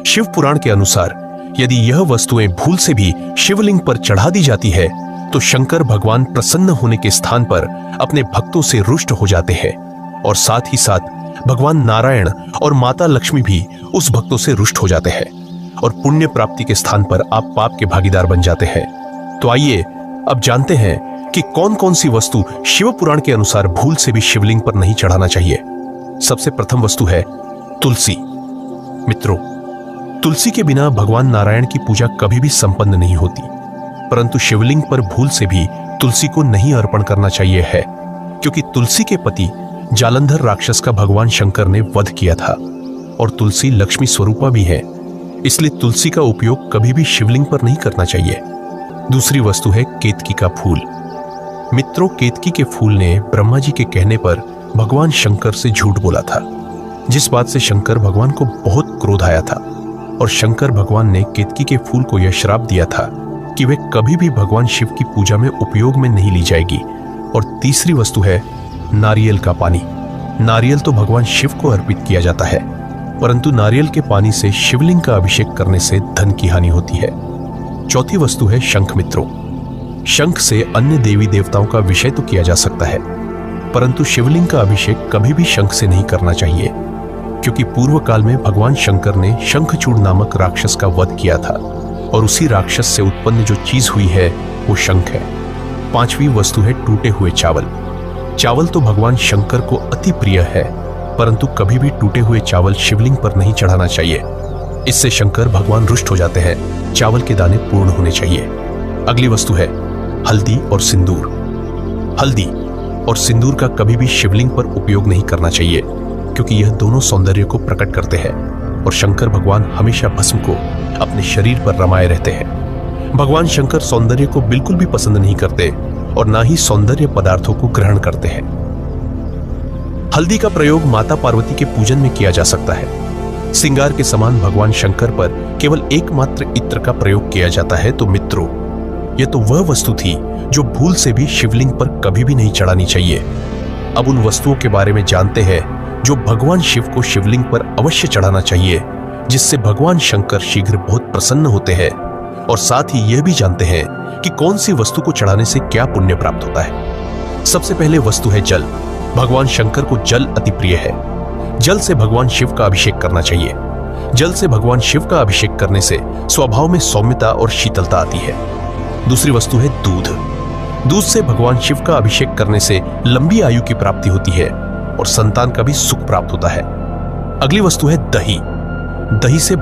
शिव पुराण के अनुसार यदि यह वस्तुएं भूल से भी शिवलिंग पर चढ़ा दी जाती है तो शंकर भगवान प्रसन्न होने के स्थान पर अपने भक्तों से रुष्ट हो जाते हैं और साथ ही साथ भगवान नारायण और माता लक्ष्मी भी उस भक्तों से रुष्ट हो जाते हैं और पुण्य प्राप्ति के स्थान पर आप पाप के भागीदार बन जाते हैं। तो आइए अब जानते हैं कि कौन कौन सी वस्तु शिव पुराण के अनुसार भूल से भी शिवलिंग पर नहीं चढ़ाना चाहिए। सबसे प्रथम वस्तु है तुलसी। मित्रों, तुलसी के बिना भगवान नारायण की पूजा कभी भी संपन्न नहीं होती, परंतु शिवलिंग पर भूल से भी तुलसी को नहीं अर्पण करना चाहिए है, क्योंकि तुलसी के पति जालंधर राक्षस का भगवान शंकर ने वध किया था और तुलसी लक्ष्मी स्वरूपा भी है, इसलिए तुलसी का उपयोग कभी भी शिवलिंग पर नहीं करना चाहिए। दूसरी वस्तु है केतकी का फूल। मित्रों, केतकी के फूल ने ब्रह्मा जी के कहने पर भगवान शंकर से झूठ बोला था, जिस बात से शंकर भगवान को बहुत क्रोध आया था और शंकर भगवान ने केतकी के फूल को यह श्राप दिया था कि वे कभी भी भगवान शिव की पूजा में उपयोग में नहीं ली जाएगी। और तीसरी वस्तु है नारियल का पानी। नारियल तो भगवान शिव को अर्पित किया जाता है, परंतु नारियल के पानी से शिवलिंग का अभिषेक करने से धन की हानि होती है। चौथी वस्तु है शंख। मित्रों, शंख से अन्य देवी देवताओं का विषय तो किया जा सकता है, परंतु शिवलिंग का अभिषेक कभी भी शंख से नहीं करना चाहिए, क्योंकि पूर्व काल में भगवान शंकर ने शंखचूड़ नामक राक्षस का वध किया था और उसी राक्षस से उत्पन्न जो चीज हुई है वो शंख है। पांचवी वस्तु है टूटे हुए चावल। चावल तो भगवान शंकर को अति प्रिय है, परंतु कभी भी टूटे हुए चावल शिवलिंग पर नहीं चढ़ाना चाहिए, इससे शंकर भगवान रुष्ट हो जाते हैं। चावल के दाने पूर्ण होने चाहिए। अगली वस्तु है हल्दी और सिंदूर। हल्दी और सिंदूर का कभी भी शिवलिंग पर उपयोग नहीं करना चाहिए, क्योंकि यह दोनों सौंदर्य को प्रकट करते हैं और शंकर भगवान हमेशा भस्म को अपने शरीर पर रमाए रहते हैं। भगवान शंकर सौंदर्य को बिल्कुल भी पसंद नहीं करते और ना ही सौंदर्य पदार्थों को ग्रहण करते हैं। हल्दी का प्रयोग माता पार्वती के पूजन में किया जा सकता है। श्रृंगार के समान भगवान शंकर पर केवल एकमात्र इत्र का प्रयोग किया जाता है। तो मित्रों, यह तो वह वस्तु थी जो भूल से भी शिवलिंग पर कभी भी नहीं चढ़ानी चाहिए। अब उन वस्तुओं के बारे में जानते हैं जो भगवान शिव को शिवलिंग पर अवश्य चढ़ाना चाहिए, जिससे भगवान शंकर शीघ्र बहुत प्रसन्न होते हैं। और साथ ही यह भी जानते हैं कि कौन सी वस्तु को चढ़ाने से क्या पुण्य प्राप्त होता है। सबसे पहले वस्तु है जल। भगवान शंकर को जल अति प्रिय है। जल से भगवान शिव का अभिषेक करना चाहिए। जल से भगवान शिव का अभिषेक करने से स्वभाव में सौम्यता और शीतलता आती है। दूसरी वस्तु है दूध। दूध से भगवान शिव का अभिषेक करने से लंबी आयु की प्राप्ति होती है और संतान का भी सुख प्राप्त होता है। अगली वस्तु है दही। दही से